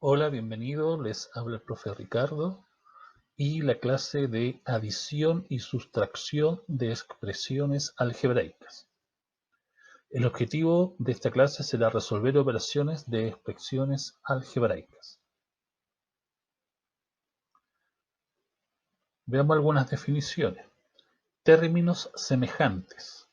Hola, bienvenido. Les habla el profe Ricardo y la clase de adición y sustracción de expresiones algebraicas. El objetivo de esta clase será resolver operaciones de expresiones algebraicas. Veamos algunas definiciones. Términos semejantes.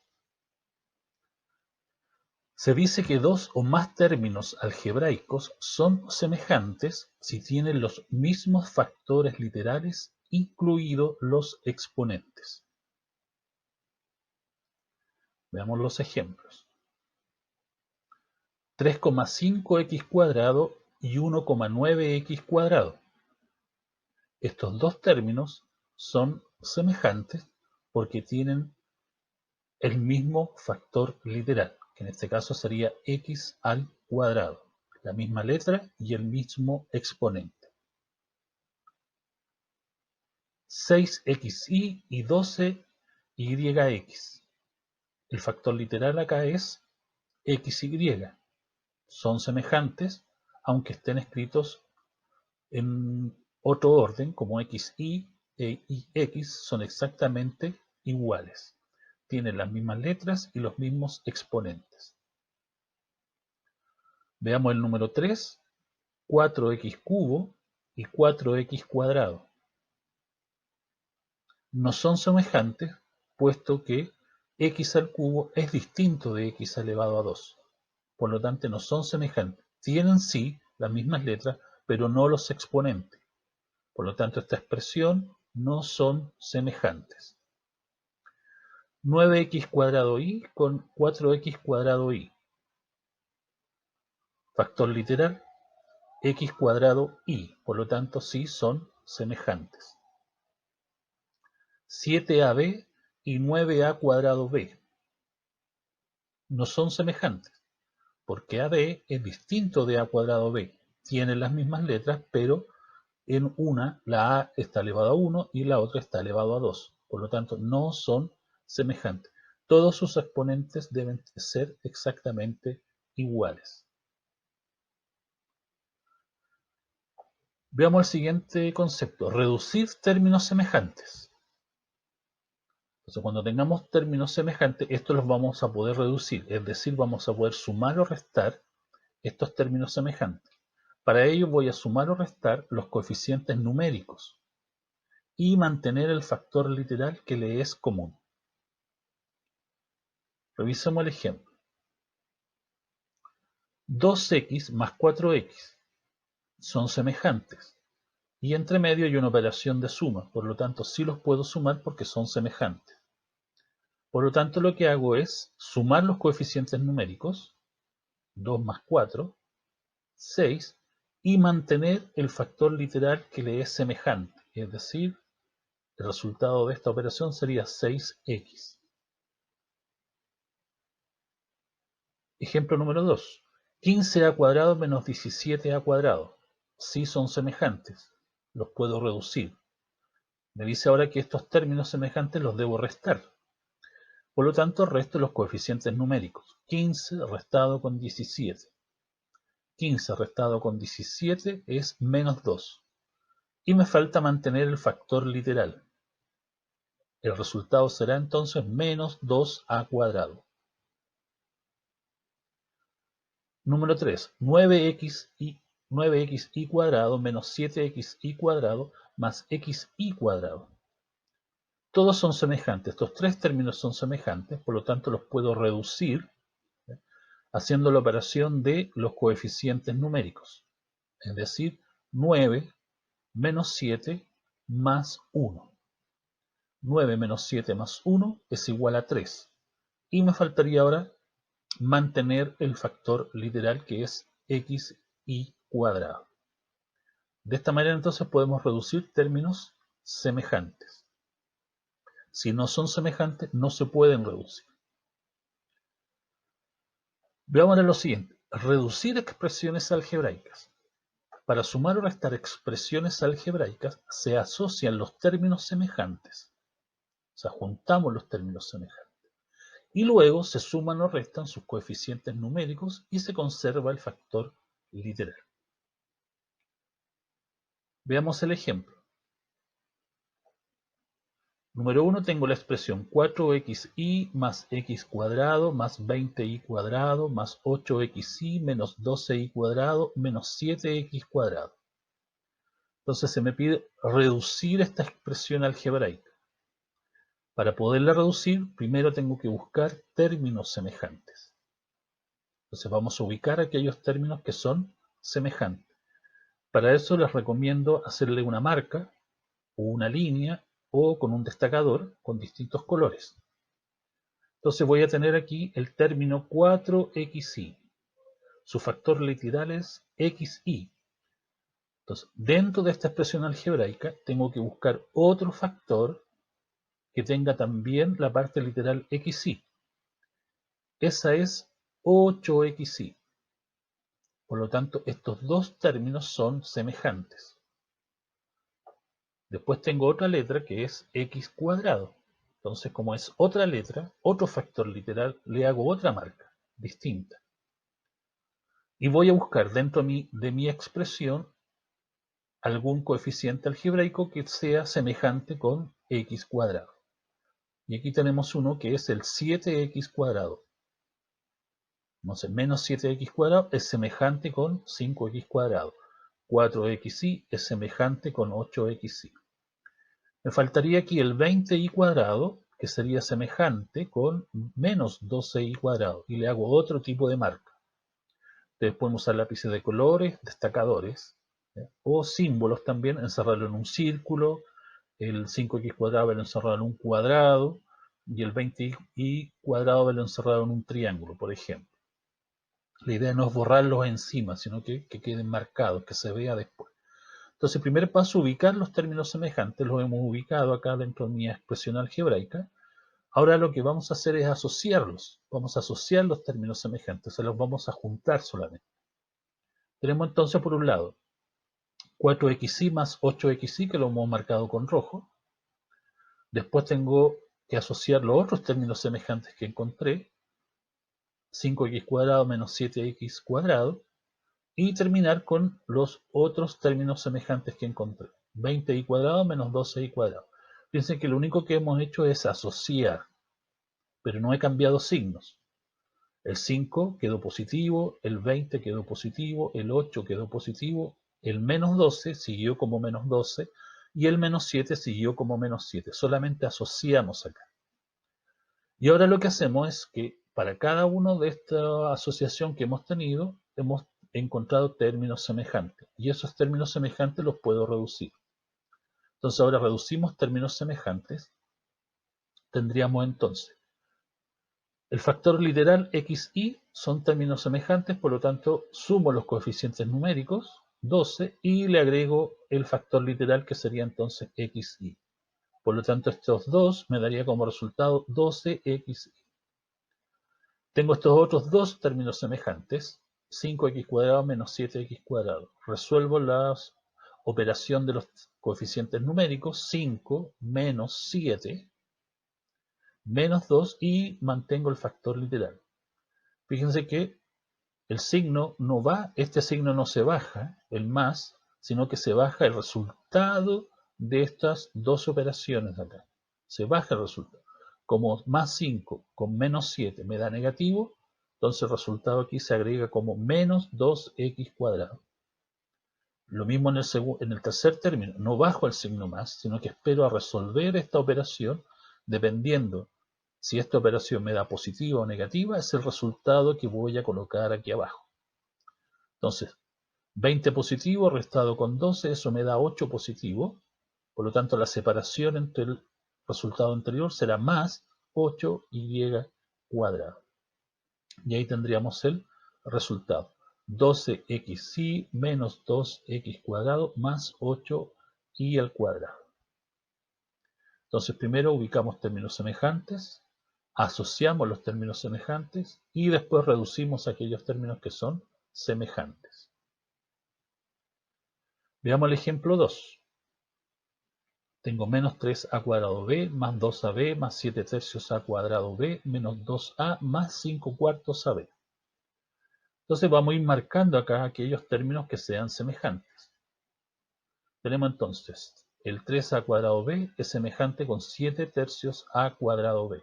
Se dice que dos o más términos algebraicos son semejantes si tienen los mismos factores literales, incluidos los exponentes. Veamos los ejemplos. 3,5x² y 1,9x². Estos dos términos son semejantes porque tienen el mismo factor literal, que en este caso sería x², la misma letra y el mismo exponente. 6xy y 12yx. El factor literal acá es xy. Son semejantes, aunque estén escritos en otro orden, como xy e ix son exactamente iguales. Tienen las mismas letras y los mismos exponentes. Veamos el número 3, 4x³ y 4x². No son semejantes, puesto que x² es distinto de x⁻². Por lo tanto, no son semejantes. Tienen sí las mismas letras, pero no los exponentes. Por lo tanto, esta expresión no son semejantes. 9x² con 4x². Factor literal, x²y. Por lo tanto, sí son semejantes. 7ab y 9a²b. No son semejantes, porque ab es distinto de a²b. Tienen las mismas letras, pero en una la a está elevado a 1 y la otra está elevado a 2. Por lo tanto, no son semejantes. Todos sus exponentes deben ser exactamente iguales. Veamos el siguiente concepto: reducir términos semejantes. Entonces, cuando tengamos términos semejantes, estos los vamos a poder reducir, es decir, vamos a poder sumar o restar estos términos semejantes. Para ello voy a sumar o restar los coeficientes numéricos y mantener el factor literal que le es común. Revisemos el ejemplo. 2x más 4x son semejantes y entre medio hay una operación de suma, por lo tanto sí los puedo sumar porque son semejantes. Por lo tanto, lo que hago es sumar los coeficientes numéricos, 2 más 4, 6, y mantener el factor literal que le es semejante, es decir, el resultado de esta operación sería 6x. Ejemplo número 2. 15a² menos 17a². Sí son semejantes, los puedo reducir. Me dice ahora que estos términos semejantes los debo restar. Por lo tanto, resto los coeficientes numéricos. 15 restado con 17. 15 restado con 17 es menos 2. Y me falta mantener el factor literal. El resultado será entonces menos 2a². Número 3. 9xy² menos 7xy² más xy². Todos son semejantes. Estos tres términos son semejantes, por lo tanto los puedo reducir haciendo la operación de los coeficientes numéricos. Es decir, 9 menos 7 más 1. 9 menos 7 más 1 es igual a 3. Y me faltaría ahora mantener el factor literal que es xy². De esta manera entonces podemos reducir términos semejantes. Si no son semejantes, no se pueden reducir. Veamos ahora lo siguiente: reducir expresiones algebraicas. Para sumar o restar expresiones algebraicas se asocian los términos semejantes. O sea, juntamos los términos semejantes. Y luego se suman o restan sus coeficientes numéricos y se conserva el factor literal. Veamos el ejemplo. Número 1 tengo la expresión 4xy más x cuadrado más 20y cuadrado más 8xy menos 12y cuadrado menos 7x cuadrado. Entonces se me pide reducir esta expresión algebraica. Para poderla reducir, primero tengo que buscar términos semejantes. Entonces vamos a ubicar aquellos términos que son semejantes. Para eso les recomiendo hacerle una marca o una línea o con un destacador con distintos colores. Entonces voy a tener aquí el término 4xy. Su factor literal es xy. Entonces, dentro de esta expresión algebraica tengo que buscar otro factor que tenga también la parte literal xy. Esa es 8xy. Por lo tanto, estos dos términos son semejantes. Después tengo otra letra que es x cuadrado. Entonces, como es otra letra, otro factor literal, le hago otra marca distinta. Y voy a buscar dentro de mi expresión algún coeficiente algebraico que sea semejante con x cuadrado. Y aquí tenemos uno que es el 7x cuadrado. Entonces, menos 7x cuadrado es semejante con 5x cuadrado. 4xy es semejante con 8xy. Me faltaría aquí el 20y cuadrado, que sería semejante con menos 12y cuadrado. Y le hago otro tipo de marca. Ustedes pueden usar lápices de colores, destacadores, o símbolos también, encerrarlo en un círculo, el 5x cuadrado verlo encerrado en un cuadrado, y el 20y cuadrado verlo encerrado en un triángulo, por ejemplo. La idea no es borrarlos encima, sino que queden marcados, que se vea después. Entonces, el primer paso, ubicar los términos semejantes, los hemos ubicado acá dentro de mi expresión algebraica. Ahora lo que vamos a hacer es asociarlos. Vamos a asociar los términos semejantes, se los vamos a juntar solamente. Tenemos entonces por un lado 4xy más 8xy, que lo hemos marcado con rojo. Después tengo que asociar los otros términos semejantes que encontré, 5x cuadrado menos 7x cuadrado, y terminar con los otros términos semejantes que encontré, 20y cuadrado menos 12y cuadrado. Piensen que lo único que hemos hecho es asociar, pero no he cambiado signos. El 5 quedó positivo, el 20 quedó positivo, el 8 quedó positivo, el menos 12 siguió como menos 12 y el menos 7 siguió como menos 7. Solamente asociamos acá. Y ahora lo que hacemos es que para cada uno de esta asociación que hemos tenido, hemos encontrado términos semejantes. Y esos términos semejantes los puedo reducir. Entonces ahora reducimos términos semejantes. Tendríamos entonces el factor literal xy son términos semejantes, por lo tanto sumo los coeficientes numéricos, 12, y le agrego el factor literal que sería entonces xy. Por lo tanto estos dos me daría como resultado 12xy. Tengo estos otros dos términos semejantes, 5x cuadrado menos 7x cuadrado. Resuelvo la operación de los coeficientes numéricos, 5 menos 7 menos 2 y mantengo el factor literal. Fíjense que el signo no va, este signo no se baja, el más, sino que se baja el resultado de estas dos operaciones de acá. Se baja el resultado. Como más 5 con menos 7 me da negativo, entonces el resultado aquí se agrega como menos 2x cuadrado. Lo mismo en el tercer término, no bajo el signo más, sino que espero a resolver esta operación dependiendo si esta operación me da positiva o negativa, es el resultado que voy a colocar aquí abajo. Entonces, 20 positivo restado con 12, eso me da 8 positivo. Por lo tanto, la separación entre el resultado anterior será más 8y cuadrado. Y ahí tendríamos el resultado. 12xy menos 2x cuadrado más 8y al cuadrado. Entonces, primero ubicamos términos semejantes, asociamos los términos semejantes y después reducimos aquellos términos que son semejantes. Veamos el ejemplo 2. Tengo menos 3a cuadrado b más 2ab más 7 tercios a cuadrado b menos 2a más 5 cuartos ab. Entonces vamos a ir marcando acá aquellos términos que sean semejantes. Tenemos entonces el 3a cuadrado b es semejante con 7 tercios a cuadrado b.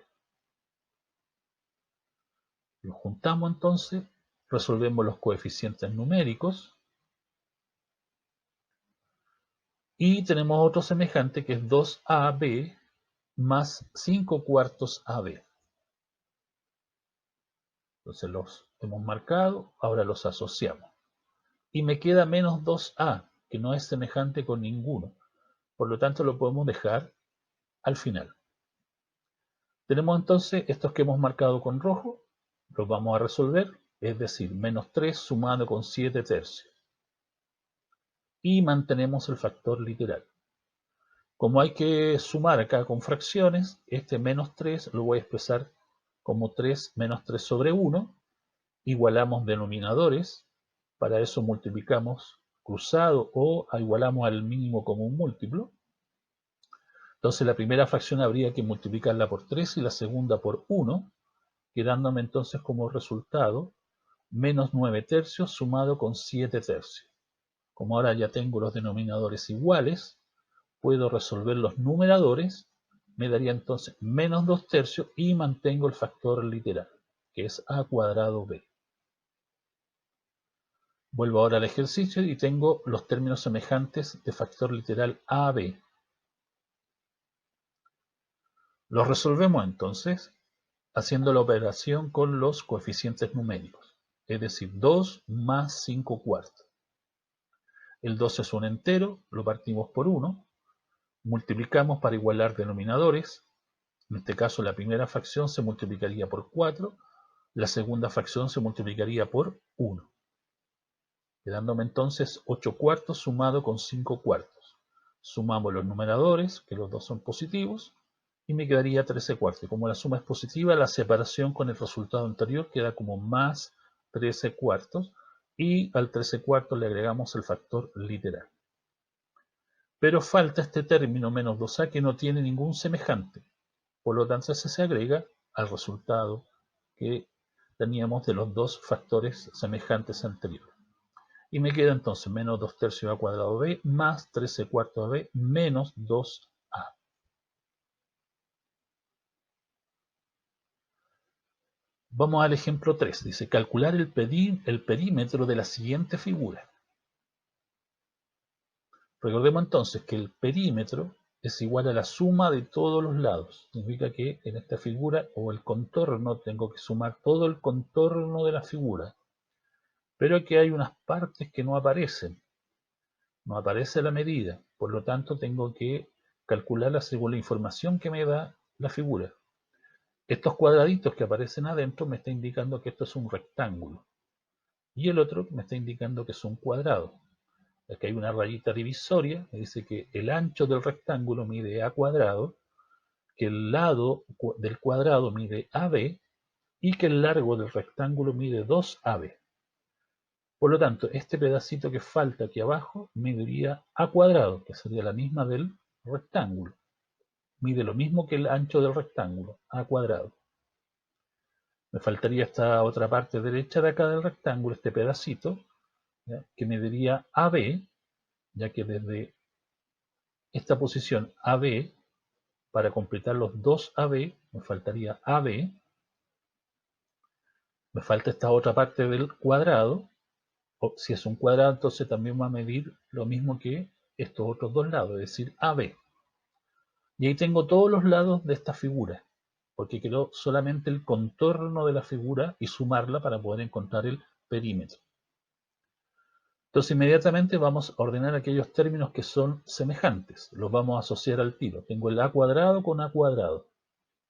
Lo juntamos entonces, resolvemos los coeficientes numéricos y tenemos otro semejante que es 2ab más 5 cuartos ab. Entonces los hemos marcado, ahora los asociamos. Y me queda menos 2a, que no es semejante con ninguno. Por lo tanto lo podemos dejar al final. Tenemos entonces estos que hemos marcado con rojo, los vamos a resolver, es decir, menos 3 sumado con 7 tercios. Y mantenemos el factor literal. Como hay que sumar acá con fracciones, este menos 3 lo voy a expresar como 3 menos 3 sobre 1. Igualamos denominadores, para eso multiplicamos cruzado o igualamos al mínimo común múltiplo. Entonces la primera fracción habría que multiplicarla por 3 y la segunda por 1, quedándome entonces como resultado menos 9 tercios sumado con 7 tercios. Como ahora ya tengo los denominadores iguales, puedo resolver los numeradores, me daría entonces menos 2 tercios y mantengo el factor literal, que es a cuadrado b. Vuelvo ahora al ejercicio y tengo los términos semejantes de factor literal ab. Los resolvemos entonces haciendo la operación con los coeficientes numéricos, es decir, 2 más 5 cuartos. El 2 es un entero, lo partimos por 1, multiplicamos para igualar denominadores, en este caso la primera fracción se multiplicaría por 4, la segunda fracción se multiplicaría por 1, quedándome entonces 8 cuartos sumado con 5 cuartos. Sumamos los numeradores, que los dos son positivos, y me quedaría 13 cuartos. Como la suma es positiva, la separación con el resultado anterior queda como más 13 cuartos, y al 13 cuartos le agregamos el factor literal. Pero falta este término menos 2a que no tiene ningún semejante. Por lo tanto, ese se agrega al resultado que teníamos de los dos factores semejantes anteriores. Y me queda entonces menos 2 tercios a cuadrado b más 13 cuartos a b menos 2a. Vamos al ejemplo 3. Dice, calcular el perímetro de la siguiente figura. Recordemos entonces que el perímetro es igual a la suma de todos los lados. Significa que en esta figura o el contorno tengo que sumar todo el contorno de la figura. Pero aquí hay unas partes que no aparecen. No aparece la medida. Por lo tanto tengo que calcularla según la información que me da la figura. Estos cuadraditos que aparecen adentro me está indicando que esto es un rectángulo. Y el otro me está indicando que es un cuadrado. Aquí hay una rayita divisoria, me dice que el ancho del rectángulo mide a cuadrado, que el lado del cuadrado mide AB y que el largo del rectángulo mide 2AB. Por lo tanto, este pedacito que falta aquí abajo mediría a cuadrado, que sería la misma del rectángulo. Mide lo mismo que el ancho del rectángulo, a cuadrado. Me faltaría esta otra parte derecha de acá del rectángulo, este pedacito, ¿ya? Que mediría AB, ya que desde esta posición AB, para completar los dos AB, me faltaría AB, me falta esta otra parte del cuadrado, o si es un cuadrado, entonces también va a medir lo mismo que estos otros dos lados, es decir, AB. Y ahí tengo todos los lados de esta figura, porque quedó solamente el contorno de la figura y sumarla para poder encontrar el perímetro. Entonces inmediatamente vamos a ordenar aquellos términos que son semejantes. Los vamos a asociar al tiro. Tengo el a cuadrado con a cuadrado.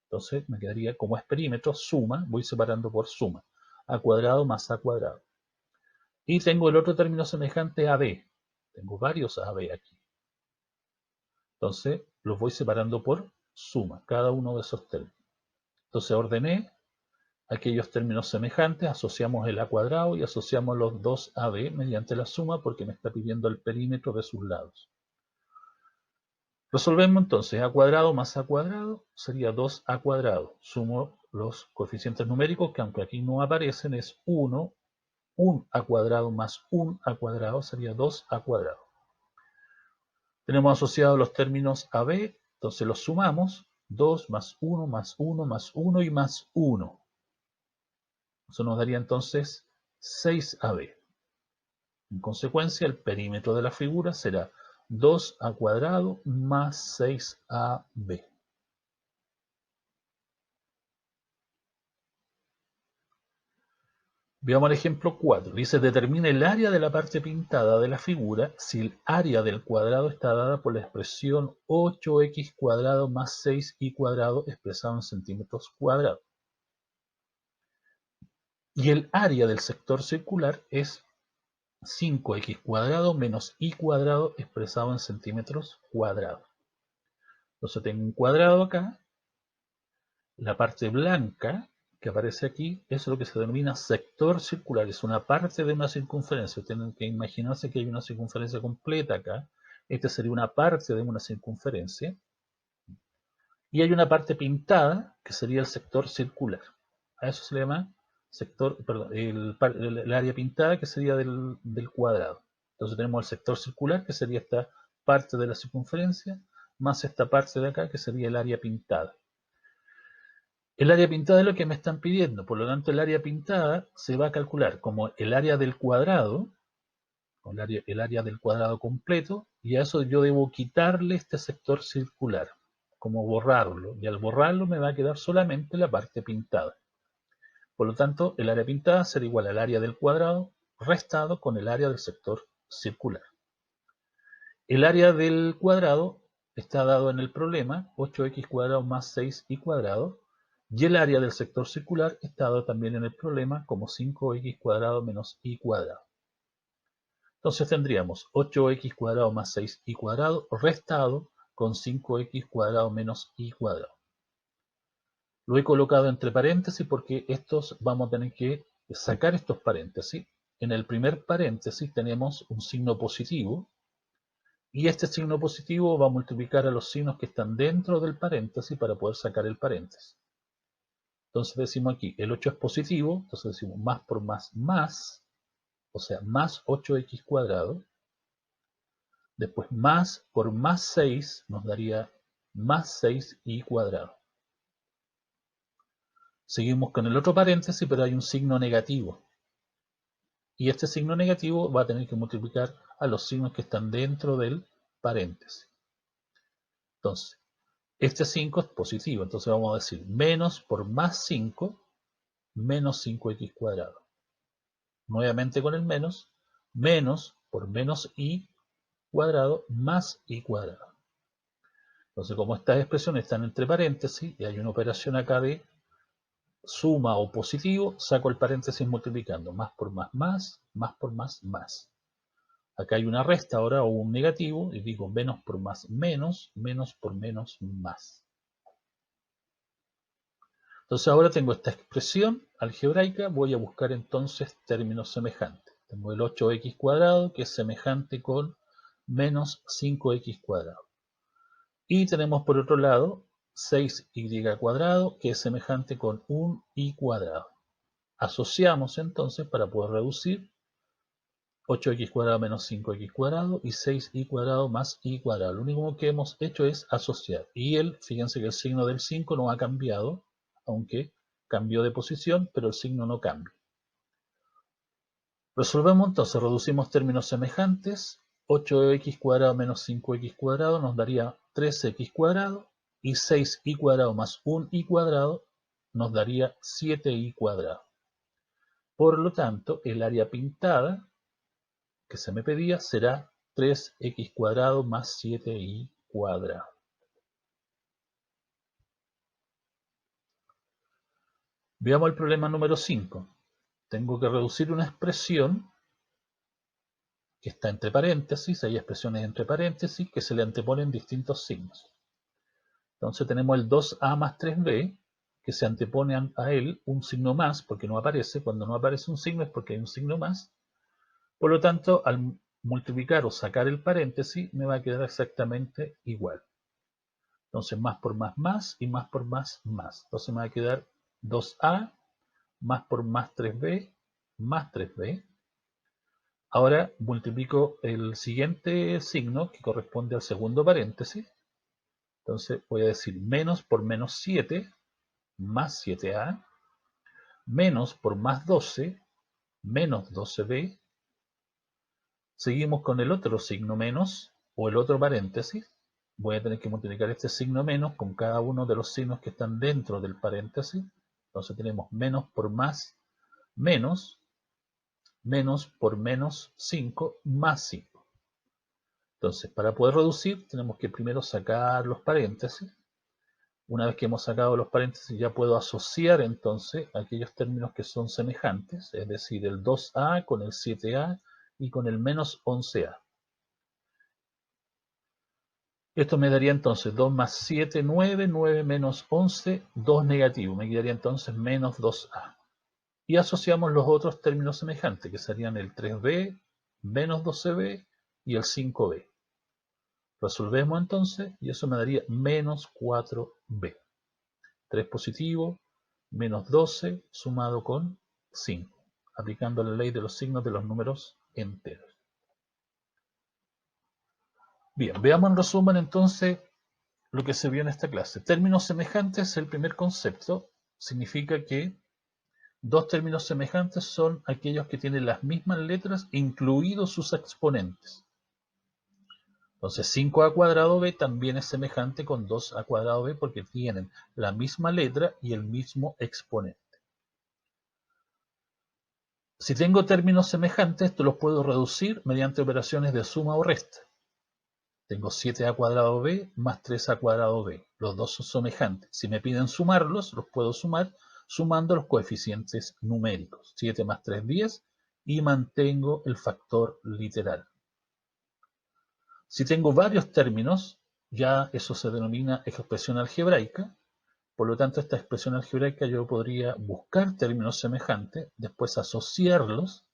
Entonces me quedaría, como es perímetro, suma, voy separando por suma. A cuadrado más a cuadrado. Y tengo el otro término semejante a b. Tengo varios AB aquí. Entonces los voy separando por suma, cada uno de esos términos. Entonces ordené aquellos términos semejantes, asociamos el a cuadrado y asociamos los dos AB mediante la suma porque me está pidiendo el perímetro de sus lados. Resolvemos entonces a cuadrado más a cuadrado sería 2a cuadrado. Sumo los coeficientes numéricos que aunque aquí no aparecen es 1, 1 a cuadrado más 1 a cuadrado sería 2a cuadrado. Tenemos asociados los términos AB, entonces los sumamos, 2 más 1 más 1 más 1 y más 1. Eso nos daría entonces 6AB. En consecuencia, el perímetro de la figura será 2a cuadrado más 6ab. Veamos el ejemplo 4. Dice, determina el área de la parte pintada de la figura si el área del cuadrado está dada por la expresión 8x cuadrado más 6y cuadrado expresado en centímetros cuadrados. Y el área del sector circular es 5x cuadrado menos y cuadrado expresado en centímetros cuadrados. Entonces tengo un cuadrado acá. La parte blanca que aparece aquí es lo que se denomina sector circular. Es una parte de una circunferencia. Tienen que imaginarse que hay una circunferencia completa acá. Esta sería una parte de una circunferencia. Y hay una parte pintada que sería el sector circular. A eso se le llama sector, perdón, el área pintada que sería del cuadrado. Entonces tenemos el sector circular que sería esta parte de la circunferencia más esta parte de acá que sería el área pintada. El área pintada es lo que me están pidiendo, por lo tanto el área pintada se va a calcular como el área del cuadrado, el área del cuadrado completo, y a eso yo debo quitarle este sector circular, como borrarlo, y al borrarlo me va a quedar solamente la parte pintada. Por lo tanto, el área pintada será igual al área del cuadrado restado con el área del sector circular. El área del cuadrado está dado en el problema, 8x cuadrado más 6y cuadrado, y el área del sector circular está dado también en el problema como 5x cuadrado menos y cuadrado. Entonces tendríamos 8x cuadrado más 6y cuadrado restado con 5x cuadrado menos y cuadrado. Lo he colocado entre paréntesis porque estos vamos a tener que sacar estos paréntesis. En el primer paréntesis tenemos un signo positivo, y este signo positivo va a multiplicar a los signos que están dentro del paréntesis para poder sacar el paréntesis. Entonces decimos aquí, el 8 es positivo, entonces decimos más por más, o sea, más 8x cuadrado. Después más por más 6 nos daría más 6y cuadrado. Seguimos con el otro paréntesis, pero hay un signo negativo. Y este signo negativo va a tener que multiplicar a los signos que están dentro del paréntesis. Entonces, este 5 es positivo, entonces vamos a decir menos por más 5, menos 5x cuadrado. Nuevamente con el menos por menos y cuadrado más y cuadrado. Entonces, como estas expresiones están entre paréntesis y hay una operación acá de suma o positivo, saco el paréntesis multiplicando más por más por más. Acá hay una resta ahora o un negativo y digo menos por más menos por menos más. Entonces ahora tengo esta expresión algebraica, voy a buscar entonces términos semejantes. Tengo el 8x cuadrado que es semejante con menos 5x cuadrado. Y tenemos por otro lado 6y cuadrado que es semejante con 1y cuadrado. Asociamos entonces para poder reducir 8x cuadrado menos 5x cuadrado y 6y cuadrado más y cuadrado. Lo único que hemos hecho es asociar. Y fíjense que el signo del 5 no ha cambiado, aunque cambió de posición, pero el signo no cambia. Resolvemos entonces, reducimos términos semejantes. 8x cuadrado menos 5x cuadrado nos daría 3x cuadrado y 6y cuadrado más 1y cuadrado nos daría 7y cuadrado. Por lo tanto, el área pintada que se me pedía será 3x cuadrado más 7y cuadrado. Veamos el problema número 5. Tengo que reducir una expresión que está entre paréntesis, hay expresiones entre paréntesis que se le anteponen distintos signos. Entonces tenemos el 2a más 3b, que se antepone a él un signo más, porque no aparece. Cuando no aparece un signo es porque hay un signo más. Por lo tanto, al multiplicar o sacar el paréntesis, me va a quedar exactamente igual. Entonces, más por más y más por más. Entonces me va a quedar 2a más por más 3b más 3b. Ahora multiplico el siguiente signo que corresponde al segundo paréntesis. Entonces voy a decir menos por menos 7 más 7a, menos por más 12 menos 12b. Seguimos con el otro signo menos o el otro paréntesis. Voy a tener que multiplicar este signo menos con cada uno de los signos que están dentro del paréntesis. Entonces tenemos menos por más menos, menos por menos 5 más 5. Entonces, para poder reducir, tenemos que primero sacar los paréntesis. Una vez que hemos sacado los paréntesis, ya puedo asociar entonces aquellos términos que son semejantes, es decir, el 2a con el 7a y con el menos 11a. Esto me daría entonces 2 más 7, 9, 9 menos 11, 2 negativo. Me quedaría entonces menos 2a. Y asociamos los otros términos semejantes, que serían el 3b, menos 12b y el 5b. Resolvemos entonces y eso me daría menos 4b. 3 positivo, menos 12 sumado con 5, aplicando la ley de los signos de los números enteros. Bien, veamos en resumen entonces lo que se vio en esta clase. Términos semejantes, el primer concepto, significa que dos términos semejantes son aquellos que tienen las mismas letras, incluidos sus exponentes. Entonces 5a cuadrado b también es semejante con 2a cuadrado b porque tienen la misma letra y el mismo exponente. Si tengo términos semejantes, estos los puedo reducir mediante operaciones de suma o resta. Tengo 7a cuadrado b más 3a cuadrado b. Los dos son semejantes. Si me piden sumarlos, los puedo sumar sumando los coeficientes numéricos. 7 más 3, 10 y mantengo el factor literal. Si tengo varios términos, ya eso se denomina expresión algebraica. Por lo tanto, esta expresión algebraica yo podría buscar términos semejantes, después asociarlos,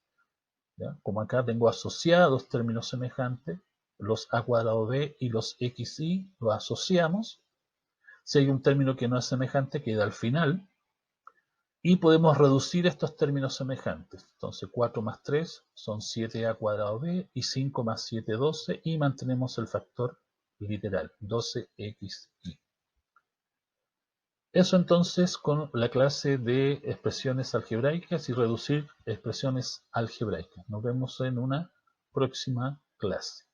¿ya? Como acá tengo asociados términos semejantes, los a cuadrado b y los xy, los asociamos. Si hay un término que no es semejante, queda al final. Y podemos reducir estos términos semejantes. Entonces 4 más 3 son 7a cuadrado b y 5 más 7, 12 y mantenemos el factor literal, 12xy. Eso entonces con la clase de expresiones algebraicas y reducir expresiones algebraicas. Nos vemos en una próxima clase.